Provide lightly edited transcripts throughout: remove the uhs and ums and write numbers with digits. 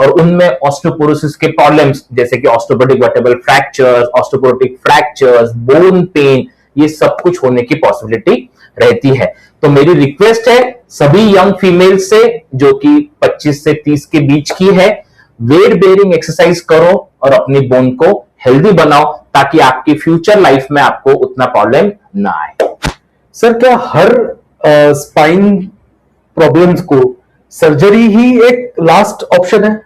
और उनमें ऑस्टियोपोरोसिस के प्रॉब्लम्स जैसे कि osteoporotic vertebral fractures, osteoporotic fractures, bone pen, ये सब कुछ होने की पॉसिबिलिटी रहती है। तो मेरी रिक्वेस्ट है सभी यंग फीमेल से जो कि 25 से 30 के बीच की है, वेट बेयरिंग एक्सरसाइज करो और अपनी बोन को हेल्दी बनाओ ताकि आपकी फ्यूचर लाइफ में आपको उतना प्रॉब्लम ना आए। सर, क्या हर स्पाइन प्रॉब्लम्स को सर्जरी ही एक लास्ट ऑप्शन है?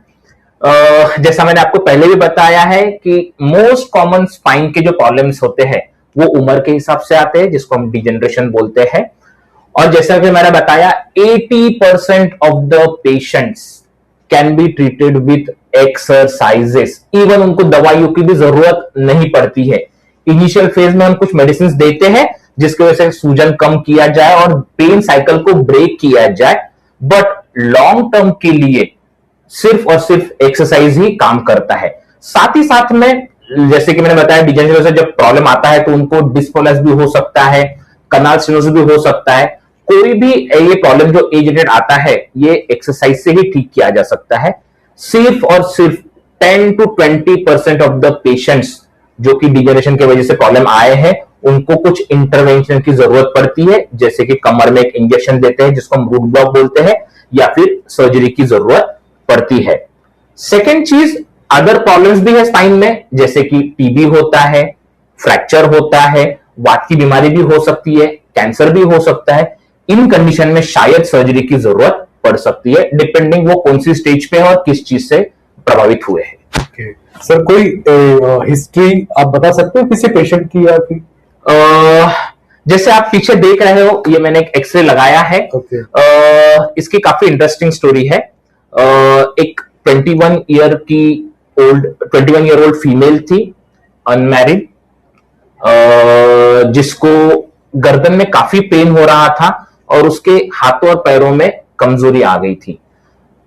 जैसा मैंने आपको पहले भी बताया है कि मोस्ट कॉमन स्पाइन के जो प्रॉब्लम्स होते हैं वो उम्र के हिसाब से आते हैं, जिसको हम डिजेनरेशन बोलते हैं। और जैसा कि मैंने बताया 80% of the patients can be treated with exercises. Even उनको दवाइयों की भी जरूरत नहीं पड़ती है। इनिशियल फेज में हम कुछ मेडिसिन देते हैं जिसकी वजह से सूजन कम किया जाए और पेन साइकिल को ब्रेक किया जाए, बट लॉन्ग टर्म के लिए सिर्फ और सिर्फ एक्सरसाइज ही काम करता है। साथ ही साथ में जैसे कि मैंने बताया डिजेनरेशन से जब प्रॉब्लम आता है तो उनको डिस्फोलस भी हो सकता है, कनाल स्टेनोसिस भी हो सकता है। कोई भी ये प्रॉब्लम जो एज रिलेटेड आता है ये एक्सरसाइज से ही ठीक किया जा सकता है। सिर्फ और सिर्फ 10 to 20% ऑफ द पेशेंट्स जो कि डिजेनरेशन की वजह से प्रॉब्लम आए हैं उनको कुछ इंटरवेंशन की जरूरत पड़ती है, जैसे कि कमर में एक इंजेक्शन देते हैं जिसको हम रूट ब्लॉक बोलते हैं, या फिर सर्जरी की जरूरत पड़ती है। सेकेंड चीज, अदर प्रॉब्लम्स भी है स्पाइन में, जैसे कि टीबी होता है, फ्रैक्चर होता है, वात की बीमारी भी हो सकती है, कैंसर भी हो सकता है। इन कंडीशन में शायद सर्जरी की जरूरत पड़ सकती है, डिपेंडिंग वो कौन सी स्टेज पे है और किस चीज से प्रभावित हुए हैं। okay. सर, कोई हिस्ट्री आप बता सकते हो किसी पेशेंट की या फिर? जैसे आप पीछे देख रहे हो ये मैंने एक एक्सरे लगाया है। okay. इसकी काफी इंटरेस्टिंग स्टोरी है। एक 21 ईयर ओल्ड फीमेल थी, अनमैरिड, जिसको गर्दन में काफी पेन हो रहा था और उसके हाथों और पैरों में कमजोरी आ गई थी।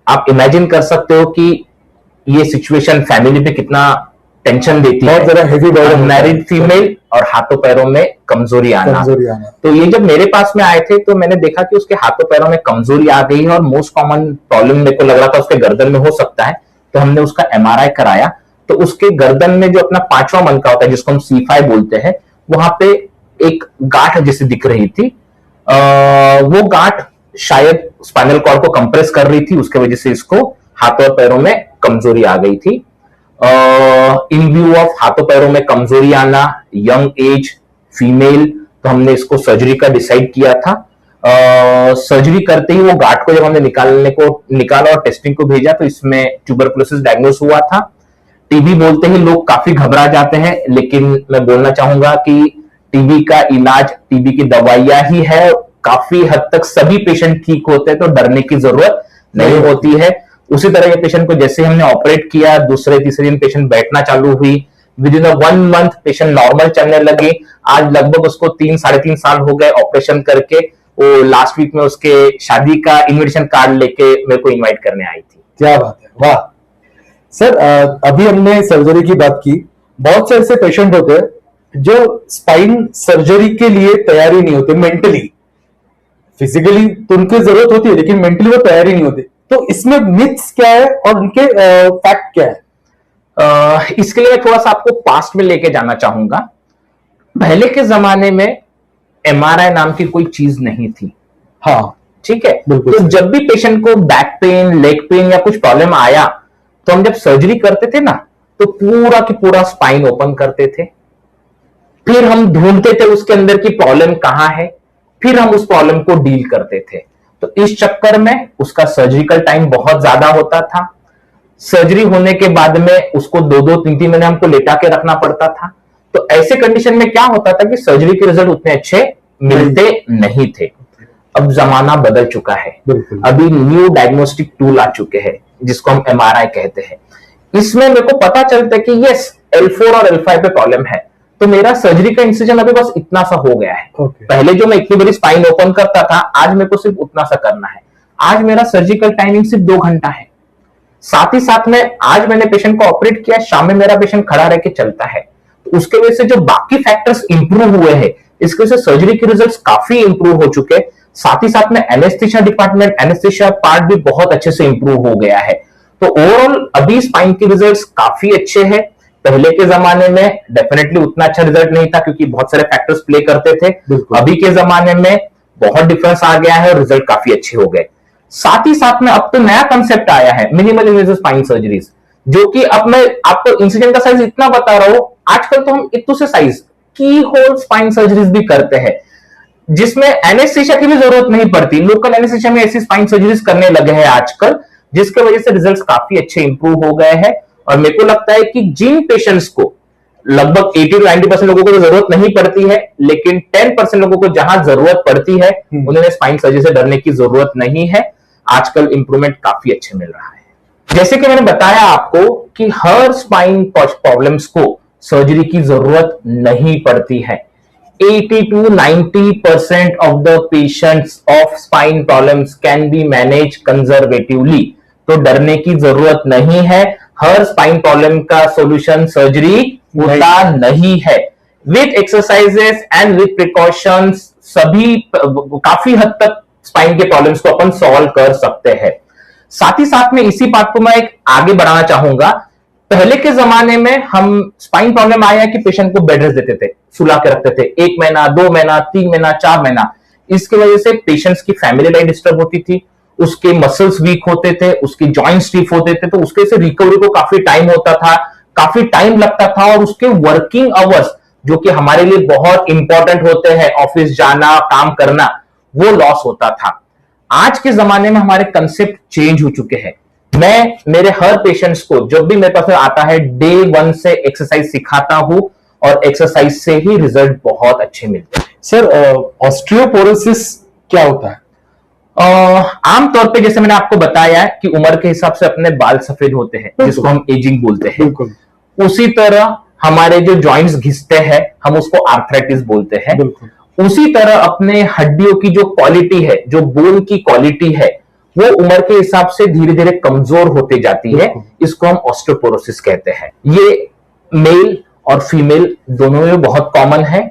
आप इमेजिन कर सकते हो कि ये सिचुएशन फैमिली पे कितना टेंशन देती है। बहुत ज्यादा हेवी बर्डन, मैरिड फीमेल और हाथों पैरों में कमजोरी आना। तो ये जब मेरे पास में आए थे तो मैंने देखा कि उसके हाथों पैरों में कमजोरी आ गई है और मोस्ट कॉमन प्रॉब्लम मेरे को लग रहा था उसके गर्दन में हो सकता है। तो हमने उसका एमआरआई कराया तो उसके गर्दन में जो अपना 5वां मनका होता है जिसको हम C5 बोलते हैं, वहां पे एक गांठ जैसे दिख रही थी। वो गांठ शायद स्पाइनल कॉर्ड को कंप्रेस कर रही थी, उसके वजह से इसको हाथों और पैरों में कमजोरी आ गई थी। इन व्यू ऑफ हाथों पैरों में कमजोरी आना, यंग एज, फीमेल, तो हमने इसको सर्जरी का डिसाइड किया था। सर्जरी करते ही वो गांठ को जब हमने निकाला और टेस्टिंग को भेजा तो इसमें ट्यूबरकुलोसिस डायग्नोस हुआ था। टीबी बोलते ही लोग काफी घबरा जाते हैं, लेकिन मैं बोलना चाहूंगा कि टीबी का इलाज टीबी की दवाइयां ही है। काफी हद तक सभी पेशेंट ठीक होते हैं तो डरने की जरूरत नहीं होती है। उसी तरह ये पेशेंट को जैसे हमने ऑपरेट किया, दूसरे तीसरे दिन पेशेंट बैठना चालू हुई, with in 1 month patient normal चलने लगे। आज लगभग उसको 3-3.5 साल हो गए ऑपरेशन करके। वो लास्ट वीक में उसके शादी का इन्विटेशन कार्ड लेके मेरे को इनवाइट करने आई थी। क्या बात है, वाह। सर, अभी हमने सर्जरी की बात की। बहुत से ऐसे पेशेंट होते हैं जो स्पाइन सर्जरी के लिए तैयारी नहीं होते, मेंटली। फिजिकली तो उनकी जरूरत होती है लेकिन मेंटली वो तैयारी नहीं होते। तो इसमें मिथ्स क्या है और उनके फैक्ट क्या है? इसके लिए थोड़ा सा आपको पास्ट में लेके जाना चाहूंगा। पहले के जमाने में एमआरआई नाम की कोई चीज नहीं थी। हाँ, ठीक है। तो जब भी पेशेंट को बैक पेन, लेग पेन या कुछ प्रॉब्लम आया तो हम जब सर्जरी करते थे ना तो पूरा की पूरा स्पाइन ओपन करते थे। फिर हम ढूंढते थे उसके अंदर की प्रॉब्लम कहां है, फिर हम उस प्रॉब्लम को डील करते थे। तो इस चक्कर में उसका सर्जिकल टाइम बहुत ज्यादा होता था। सर्जरी होने के बाद में उसको 2-3 महीने हमको लेटा के रखना पड़ता था। तो ऐसे कंडीशन में क्या होता था कि सर्जरी के रिजल्ट उतने अच्छे मिलते नहीं थे। अब जमाना बदल चुका है, अभी न्यू डायग्नोस्टिक टूल आ चुके हैं जिसको हम एमआरआई कहते हैं। इसमें मेरे को पता चलता है कि यस L4 और L5 पे प्रॉब्लम है, तो मेरा सर्जरी का इंसिजन अभी बस इतना सा हो गया है। पहले जो मैं इतनी बड़ी स्पाइन ओपन करता था, आज मेरे को सिर्फ उतना सा करना है। आज मेरा सर्जिकल टाइमिंग सिर्फ 2 घंटा है। साथ ही साथ में आज मैंने पेशेंट को ऑपरेट किया, शाम में मेरा पेशेंट खड़ा रह के चलता है। तो उसके वजह से जो बाकी फैक्टर्स इंप्रूव हुए हैं, इसकी वजह से सर्जरी के रिजल्ट्स काफी इंप्रूव हो चुके। साथ ही साथ में एनेस्थीसिया डिपार्टमेंट, एनेस्थीसिया पार्ट भी बहुत अच्छे से इंप्रूव हो गया है। तो ओवरऑल अभी स्पाइन के रिजल्ट्स काफी अच्छे हैं। पहले के जमाने में डेफिनेटली उतना अच्छा रिजल्ट नहीं था क्योंकि बहुत सारे फैक्टर्स प्ले करते थे। अभी के जमाने में बहुत डिफरेंस आ गया है और रिजल्ट काफी अच्छे हो गए। साथ ही साथ में अब तो नया कंसेप्ट आया है मिनिमल इन्वेसिव स्पाइन सर्जरीज, जो कि अब मैं आपको इंसिजन का साइज इतना बता रहा हूं, आजकल तो हम इतने से साइज की होल स्पाइन सर्जरीज भी करते हैं जिसमें एनेस्थीसिया की भी जरूरत नहीं पड़ती। लोकल एनेस्थीसिया में ऐसी स्पाइन सर्जरीज करने लगे हैं आजकल, जिसके वजह से रिजल्ट्स काफी अच्छे इंप्रूव हो गए हैं। और मेरे को लगता है कि जिन पेशेंट्स को लगभग 80 to 90% लोगों को तो जरूरत नहीं पड़ती है, लेकिन 10% लोगों को जहां जरूरत पड़ती है उन्हें स्पाइन सर्जरी से डरने की जरूरत नहीं है। आजकल इंप्रूवमेंट काफी अच्छे मिल रहा है। जैसे कि मैंने बताया आपको कि हर स्पाइन प्रॉब्लम्स को सर्जरी की जरूरत नहीं पड़ती है। 80 to 90% of the patients of spine problems can be managed conservatively। तो डरने की जरूरत नहीं है। हर स्पाइन प्रॉब्लम का सॉल्यूशन सर्जरी होता नहीं है। With exercises and with precautions सभी काफी हद तक स्पाइन के प्रॉब्लम्स को अपन सॉल्व कर सकते हैं। साथ ही साथ में इसी बात को मैं एक आगे बढ़ाना चाहूंगा। पहले के जमाने में हम स्पाइन प्रॉब्लम आया कि पेशेंट को बेड रेस्ट देते थे, सुला के रखते थे 1 महीना 2 महीना 3 महीना 4 महीना। इसकी वजह से पेशेंट्स की फैमिली लाइफ डिस्टर्ब होती थी, उसके मसल्स वीक होते थे, उसके जॉइंट स्टिफ होते थे, तो उसके से रिकवरी को काफी टाइम होता था, काफी टाइम लगता था। और उसके वर्किंग आवर्स जो कि हमारे लिए बहुत इंपॉर्टेंट होते हैं, ऑफिस जाना काम करना, वो लॉस होता था। आज के जमाने में हमारे कंसेप्ट चेंज हो चुके हैं। मैं मेरे हर पेशेंट्स को जब भी मेरे पास आता है डे 1 से एक्सरसाइज सिखाता हूं और एक्सरसाइज से ही रिजल्ट बहुत अच्छे मिलते हैं। सर ऑस्टियोपोरोसिस क्या होता है? आमतौर पे जैसे मैंने आपको बताया कि उम्र के हिसाब से अपने बाल सफेद होते हैं, जिसको हम एजिंग बोलते हैं। उसी तरह हमारे जो जॉइंट्स घिसते हैं हम उसको आर्थराइटिस बोलते हैं। उसी तरह अपने हड्डियों की जो क्वालिटी है, जो बोन की क्वालिटी है, वो उम्र के हिसाब से धीरे धीरे कमजोर होते जाती है। इसको हम ऑस्टियोपोरोसिस कहते हैं। ये मेल और फीमेल दोनों में बहुत कॉमन है,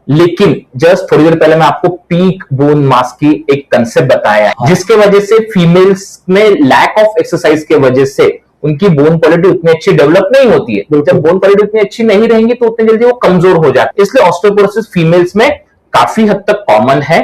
लेकिन जस्ट थोड़ी देर पहले मैं आपको पीक बोन मास की एक कंसेप्ट बताया है, जिसके वजह से फीमेल्स में लैक ऑफ एक्सरसाइज के वजह से उनकी बोन क्वालिटी उतनी अच्छी डेवलप नहीं होती है। जब बोन क्वालिटी उतनी अच्छी नहीं रहेंगी तो उतनी जल्दी वो कमजोर हो जाती है। इसलिए ऑस्टियोपोरोसिस फीमेल्स में काफी हद तक कॉमन है।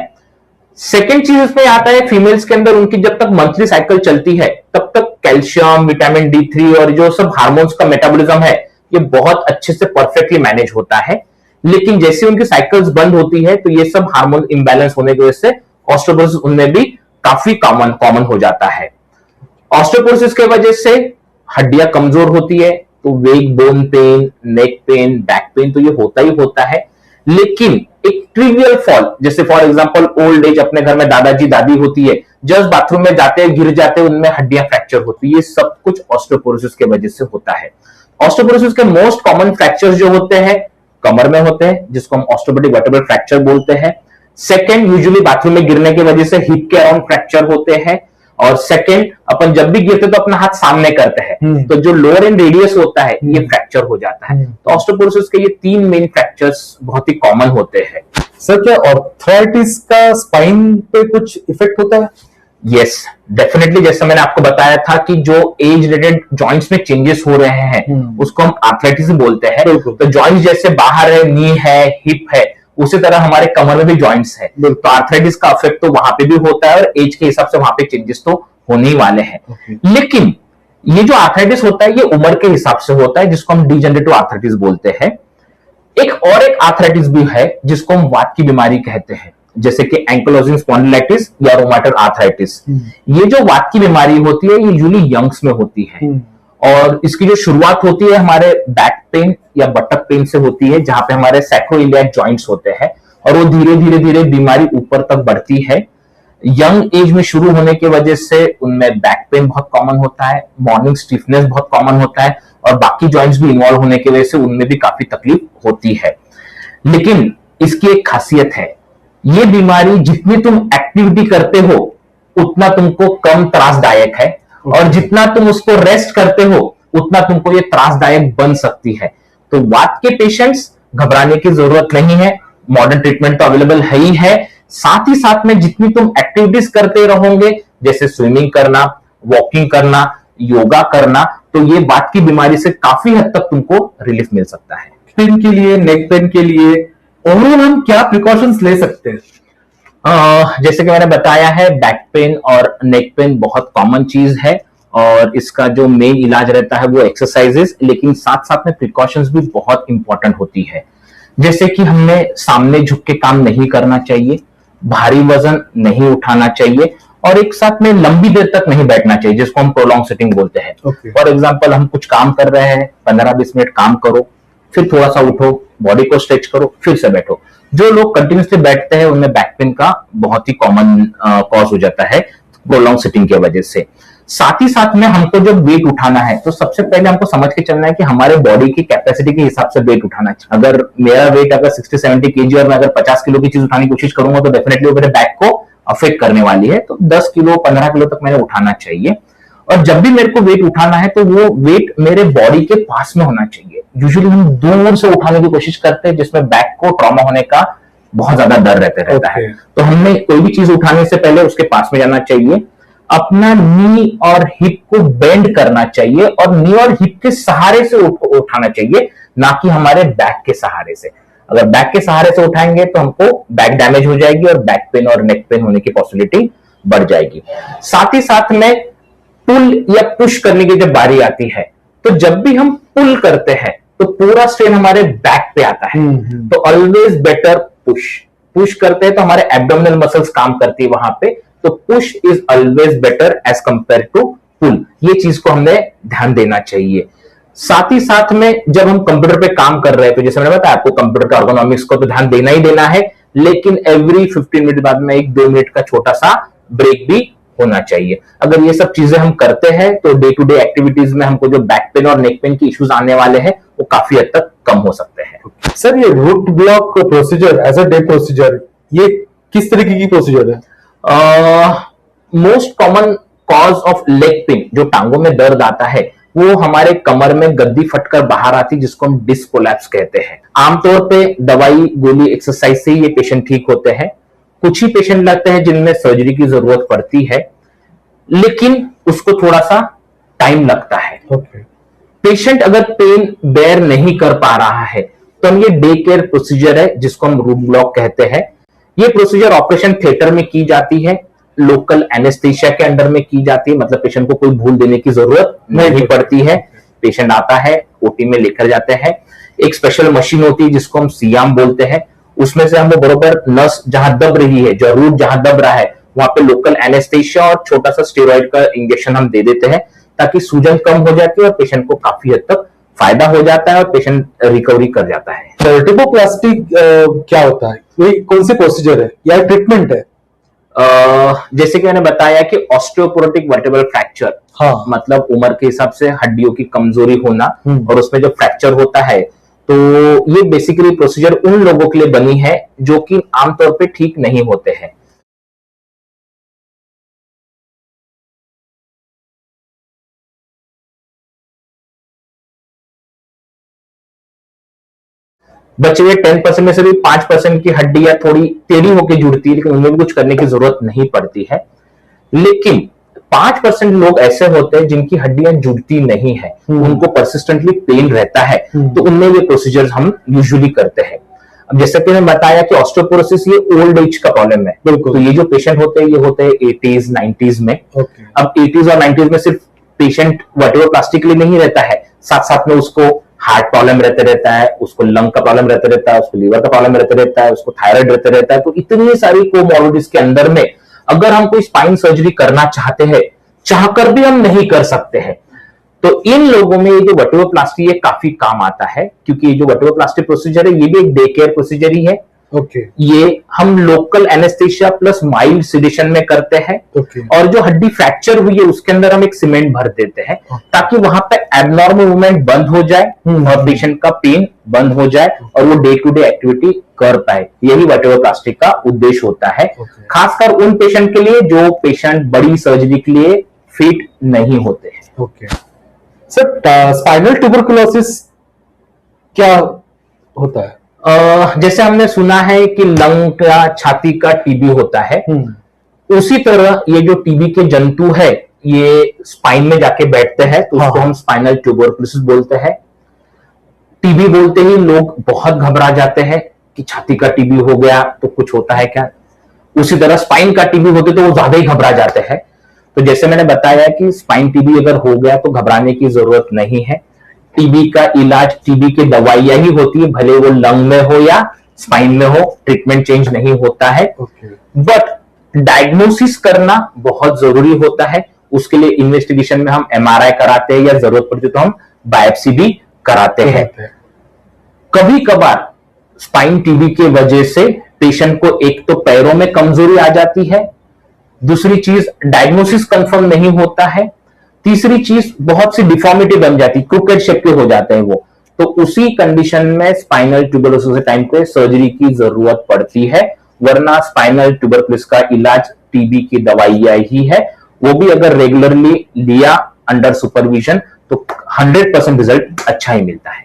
सेकेंड चीज इसमें आता है, फीमेल्स के अंदर उनकी जब तक मंथली साइकिल चलती है तब तक कैल्शियम, विटामिन D3 और जो सब हार्मोन्स का मेटाबॉलिज्म है ये बहुत अच्छे से परफेक्टली मैनेज होता है। लेकिन जैसे उनकी साइकिल्स बंद होती है तो ये सब हार्मोन इंबैलेंस होने की वजह से ऑस्टियोपोरोसिस उनमें भी काफी कॉमन हो जाता है। ऑस्टियोपोरोसिस की वजह से हड्डियां कमजोर होती है तो weak bone pain, neck pain, back pain तो ये होता ही होता है। लेकिन एक ट्रिवियल फॉल, जैसे फॉर एग्जांपल ओल्ड एज, अपने घर में दादाजी दादी होती है, जस्ट बाथरूम में जाते हैं गिर जाते हैं, उनमें हड्डियां फ्रैक्चर होती है, ये सब कुछ ऑस्टियोपोरोसिस की वजह से होता है। ऑस्टियोपोरोसिस के मोस्ट कॉमन फ्रैक्चर्स जो होते हैं कमर में होते हैं, जिसको हम ऑस्टियोपेडिक वर्टेब्रल फ्रैक्चर बोलते हैं। सेकंड, यूजुअली बाथरूम में गिरने की वजह से हिप के अराउंड फ्रैक्चर होते हैं। और सेकंड, अपन जब भी गिरते तो अपना हाथ सामने करते हैं तो जो लोअर एंड रेडियस होता है ये फ्रैक्चर हो जाता है। तो ऑस्टियोपोरोसिस के ये 3 मेन फ्रैक्चर्स बहुत ही कॉमन होते हैं। सर क्या आर्थराइटिस का स्पाइन पे कुछ इफेक्ट होता है? Yes, definitely. जैसे मैंने आपको बताया था कि जो एज रिलेटेड जॉइंट्स में चेंजेस हो रहे हैं उसको हम आर्थराइटिस बोलते हैं। तो जॉइंट्स जैसे बाहर है, नी है, हिप है, उसी तरह हमारे कमर में भी जॉइंट्स है। तो आर्थराइटिस का इफेक्ट तो वहां पे भी होता है और एज के हिसाब से वहां पे चेंजेस तो होने ही वाले हैं। लेकिन ये जो आर्थराइटिस होता है ये उम्र के हिसाब से होता है, जिसको हम डीजनरेटिव आर्थराइटिस बोलते हैं। एक आर्थराइटिस भी है जिसको हम वात की बीमारी कहते हैं, जैसे कि एंकिलोजिंग स्पॉन्डिलाइटिस या रोमेटॉइड आर्थराइटिस। ये जो वात की बीमारी होती है ये यूजुअली यंग्स में होती है और इसकी जो शुरुआत होती है हमारे बैक पेन या बटक पेन से होती है, जहां पे हमारे सैक्रोइलियाक जॉइंट्स होते हैं और वो धीरे धीरे धीरे बीमारी ऊपर तक बढ़ती है। यंग एज में शुरू होने की वजह से उनमें बैक पेन बहुत कॉमन होता है, मॉर्निंग स्टिफनेस बहुत कॉमन होता है और बाकी जॉइंट्स भी इन्वॉल्व होने की वजह से उनमें भी काफी तकलीफ होती है। लेकिन इसकी एक खासियत है, ये बीमारी जितनी तुम एक्टिविटी करते हो उतना तुमको कम त्रासदायक है और जितना तुम उसको रेस्ट करते हो उतना तुमको ये त्रासदायक बन सकती है। तो वात के पेशेंट्स घबराने की जरूरत नहीं है, मॉडर्न ट्रीटमेंट तो अवेलेबल है ही है। साथ ही साथ में जितनी तुम एक्टिविटीज करते रहोगे, जैसे स्विमिंग करना, वॉकिंग करना, योगा करना, तो ये बात की बीमारी से काफी हद तक तुमको रिलीफ मिल सकता है। पेन के लिए, नेक पेन के लिए ओवरऑल हम क्या प्रिकॉशंस ले सकते हैं? जैसे कि मैंने बताया है, बैक पेन और नेक पेन बहुत कॉमन चीज है और इसका जो मेन इलाज रहता है वो एक्सरसाइजेस, लेकिन साथ साथ में प्रिकॉशंस भी बहुत इंपॉर्टेंट होती है। जैसे कि हमें सामने झुक के काम नहीं करना चाहिए, भारी वजन नहीं उठाना चाहिए और एक साथ में लंबी देर तक नहीं बैठना चाहिए, जिसको हम प्रोलॉन्ग सिटिंग बोलते हैं। फॉर एग्जाम्पल, हम कुछ काम कर रहे हैं, 15-20 मिनट काम करो, फिर थोड़ा सा उठो, बॉडी को स्ट्रेच करो, फिर से बैठो। जो लोग कंटिन्यूसली बैठते हैं उनमें बैक पेन का बहुत ही कॉमन कॉज हो जाता है प्रोलॉन्ग सिटिंग की वजह से। साथ ही साथ में हमको जब वेट उठाना है तो सबसे पहले हमको समझ के चलना है कि हमारे बॉडी की कैपेसिटी के हिसाब से वेट उठाना चाहिए। अगर मेरा वेट अगर 60-70 केजी और मैं अगर 50 किलो की चीज उठाने की कोशिश करूंगा तो डेफिनेटली वो मेरे बैक को अफेक्ट करने वाली है, तो 10 किलो 15 किलो तक मैंने उठाना चाहिए। और जब भी मेरे को वेट उठाना है तो वो वेट मेरे बॉडी के पास में होना चाहिए। यूजुअली हम दूर से उठाने की कोशिश करते हैं जिसमें बैक को ट्रॉमा होने का बहुत ज्यादा डर रहता है। तो हमें कोई भी चीज उठाने से पहले उसके पास में जाना चाहिए, अपना नी और हिप को बेंड करना चाहिए और नी और हिप के सहारे से उठाना चाहिए, ना कि हमारे बैक के सहारे से। अगर बैक के सहारे से उठाएंगे तो हमको बैक डैमेज हो जाएगी और बैक पेन और नेक पेन होने की पॉसिबिलिटी बढ़ जाएगी। साथ ही साथ में पुल या पुश करने की जब बारी आती है तो जब भी हम पुल करते हैं तो पूरा स्ट्रेन हमारे बैक पे आता है। तो ऑलवेज बेटर पुश करते हैं तो हमारे एब्डोमिनल मसल्स काम करती है वहां पे, तो push is always better as compare to pull. ये चीज को हमने ध्यान देना चाहिए। साथ ही साथ में जब हम कंप्यूटर पे काम कर रहे हैं तो जैसे मैंने बताया आपको, कंप्यूटर का ergonomics को तो ध्यान देना ही देना है, लेकिन एवरी 15 मिनट बाद में 1-2 मिनट का छोटा सा ब्रेक भी होना चाहिए। अगर ये सब चीजें हम करते हैं तो डे टू डे एक्टिविटीज में हमको जो बैक पेन और नेक पेन की इश्यूज आने वाले हैं वो काफी हद तक कम हो सकते हैं। सर, ये root block procedure as a day procedure, ये किस तरीके की प्रोसीजर है? Most common cause of leg pain, जो टांगों में दर्द आता है, वो हमारे कमर में गद्दी फटकर बाहर आती है, जिसको हम डिस्क कोलैप्स कहते हैं। आमतौर पे दवाई गोली एक्सरसाइज से ही ये पेशेंट ठीक होते हैं। कुछ ही पेशेंट लगते हैं जिनमें सर्जरी की जरूरत पड़ती है, लेकिन उसको थोड़ा सा टाइम लगता है। पेशेंट अगर पेन बेयर नहीं कर पा रहा है तो हम ये डे केयर प्रोसीजर है जिसको हम रूट ब्लॉक कहते हैं। ये प्रोसीजर ऑपरेशन थिएटर में की जाती है, लोकल एनेस्थीसिया के अंडर में की जाती है, मतलब पेशेंट को कोई भूल देने की जरूरत नहीं पड़ती है। पेशेंट आता है, ओटी में लेकर जाते हैं, एक स्पेशल मशीन होती है जिसको हम सियाम बोलते हैं, उसमें से हम वो बरोबर नस जहां दब रही है, जो रूट जहां दब रहा है, वहां पे लोकल एनेस्थीसिया और छोटा सा स्टेरॉइड का इंजेक्शन हम दे देते हैं ताकि सूजन कम हो जाती है और पेशेंट को काफी हद तक फायदा हो जाता है और पेशेंट रिकवरी कर जाता है। वर्टिब्रोप्लास्टी क्या होता है? ये कौन सी प्रोसीजर है या ट्रीटमेंट है? जैसे कि मैंने बताया कि ऑस्टियोपोरोटिक वर्टेब्रल फ्रैक्चर, हाँ, मतलब उम्र के हिसाब से हड्डियों की कमजोरी होना और उसमें जो फ्रैक्चर होता है, तो ये बेसिकली प्रोसीजर उन लोगों के लिए बनी है जो कि आमतौर पे ठीक नहीं होते हैं। बचे हुए 10% में से भी 5% की हड्डियां थोड़ी टेढ़ी होकर जुड़ती है, लेकिन उनमें भी कुछ करने की जरूरत नहीं पड़ती है। लेकिन 5% लोग ऐसे होते हैं जिनकी हड्डियां जुड़ती नहीं है, उनको परसिस्टेंटली पेन रहता है, तो उनमें ये प्रोसीजर्स हम यूजुअली करते हैं। अब जैसे कि मैंने बताया कि ऑस्टियोपोरोसिस ये ओल्ड एज का प्रॉब्लम है, तो ये जो पेशेंट होते हैं ये होते हैं 80s 90s में। अब 80s और 90s में सिर्फ पेशेंट वर्टिब्रोप्लास्टी के लिए नहीं रहता है, साथ साथ में उसको हार्ट प्रॉब्लम रहते रहता है, उसको लंग का प्रॉब्लम रहते रहता है, उसको लीवर का प्रॉब्लम रहते रहता है, उसको थायराइड रहते रहता है। तो इतनी सारी कोमॉर्बिडिटीज के अंदर में अगर हम कोई स्पाइन सर्जरी करना चाहते हैं, चाहकर भी हम नहीं कर सकते हैं, तो इन लोगों में ये जो वर्टिब्रोप्लास्टी है काफी काम आता है, क्योंकि ये जो वर्टिब्रोप्लास्टी प्रोसीजर है ये भी एक डे केयर प्रोसीजर ही है। ये हम local anaesthesia plus mild sedation में करते हैं। और जो हड्डी फ्रैक्चर हुई है उसके अंदर हम एक सीमेंट भर देते हैं ताकि वहां पे एबनॉर्मल मूवमेंट बंद हो जाए और पेशेंट का पेन बंद हो जाए और वो डे टू डे एक्टिविटी कर पाए। यही वर्टिब्रोप्लास्टी का उद्देश्य होता है, खासकर उन पेशेंट के लिए जो पेशेंट बड़ी सर्जरी के लिए फिट नहीं होते हैं। सर, स्पाइनल ट्यूबरकुलोसिस क्या होता है? जैसे हमने सुना है कि लंग का, छाती का टीबी होता है, उसी तरह ये जो टीबी के जंतु है ये स्पाइन में जाके बैठते हैं तो उसको हम स्पाइनल ट्यूबरकुलोसिस बोलते हैं। टीबी बोलते ही लोग बहुत घबरा जाते हैं कि छाती का टीबी हो गया तो कुछ होता है क्या। उसी तरह स्पाइन का टीबी होते तो वो ज्यादा ही घबरा जाते हैं। तो जैसे मैंने बताया कि स्पाइन टीबी अगर हो गया तो घबराने की जरूरत नहीं है। टीबी का इलाज, टीबी की दवाइयां ही होती है, भले वो लंग में हो या स्पाइन में हो, ट्रीटमेंट चेंज नहीं होता है। बट डायग्नोसिस करना बहुत जरूरी होता है। उसके लिए इन्वेस्टिगेशन में हम एमआरआई कराते हैं या जरूरत पड़ती तो हम बायोप्सी भी कराते हैं। कभी कभार स्पाइन टीबी की वजह से पेशेंट को एक तो पैरों में कमजोरी आ जाती है, दूसरी चीज डायग्नोसिस कंफर्म नहीं होता है, तीसरी चीज बहुत सी डिफॉर्मिटी बन जाती है, क्रूकेड शेप के हो जाते हैं वो। तो उसी कंडीशन में स्पाइनल ट्यूबरकुलोसिस के टाइम पे सर्जरी की जरूरत पड़ती है, वरना स्पाइनल ट्यूबरकुलोसिस का इलाज टीबी की दवाइयां ही है। वो भी अगर रेगुलरली लिया अंडर सुपरविजन तो 100% रिजल्ट अच्छा ही मिलता है।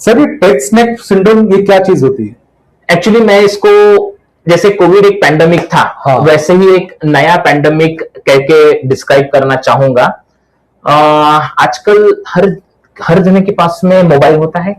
सर ये टेक्स्ट नेक सिंड्रोम ये क्या चीज होती है? एक्चुअली मैं इसको, जैसे कोविड एक पैंडेमिक था, वैसे ही एक नया पैंडेमिक कह के डिस्क्राइब करना चाहूंगा। आजकल हर जने के पास में मोबाइल होता है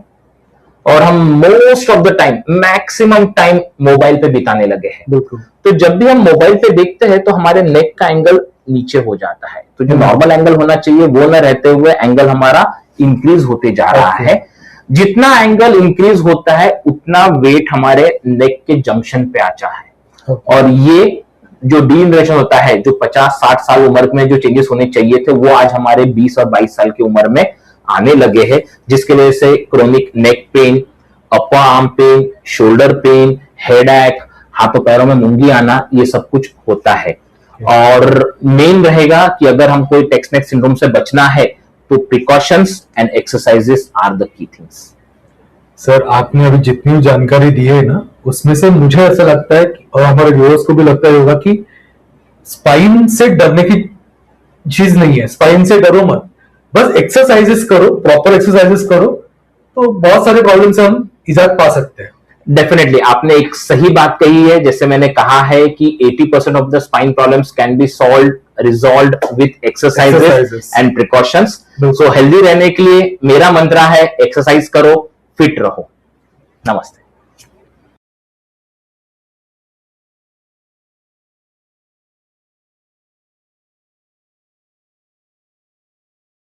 और हम most of the time, maximum time mobile पे बिताने लगे हैं। तो जब भी हम मोबाइल पे देखते हैं तो हमारे नेक का एंगल नीचे हो जाता है। तो जो नॉर्मल एंगल होना चाहिए वो न रहते हुए एंगल हमारा इंक्रीज होते जा रहा है। जितना एंगल इंक्रीज होता है उतना वेट हमारे नेक के जंक्शन पे आता है। और ये जो डीजनरेशन होता है, जो 50-60 साल उम्र में जो चेंजेस होने चाहिए थे, वो आज हमारे 20 और 22 साल की उम्र में आने लगे हैं, जिसके वजह से chronic neck pain, upper arm pain, shoulder pain, headache, हाथों पैरों में मूंगी आना, ये सब कुछ होता है। और मेन रहेगा कि अगर हम कोई टेक्स्ट नेक सिंड्रोम से बचना है तो precautions and exercises are the key things. Sir आपने अभी जितनी जानकारी दी है ना, उसमें से मुझे ऐसा लगता है और हमारे व्यूअर्स को भी लगता होगा कि स्पाइन से डरने की चीज नहीं है। स्पाइन से डरो मत, बस एक्सरसाइजेस करो, प्रॉपर एक्सरसाइजेस करो, तो बहुत सारे प्रॉब्लम से हम इजाद पा सकते हैं। डेफिनेटली आपने एक सही बात कही है। जैसे मैंने कहा है कि 80% of the spine problems can be resolved with exercises and precautions. So healthy रहने के लिए मेरा मंत्र है एक्सरसाइज करो, फिट रहो। नमस्ते।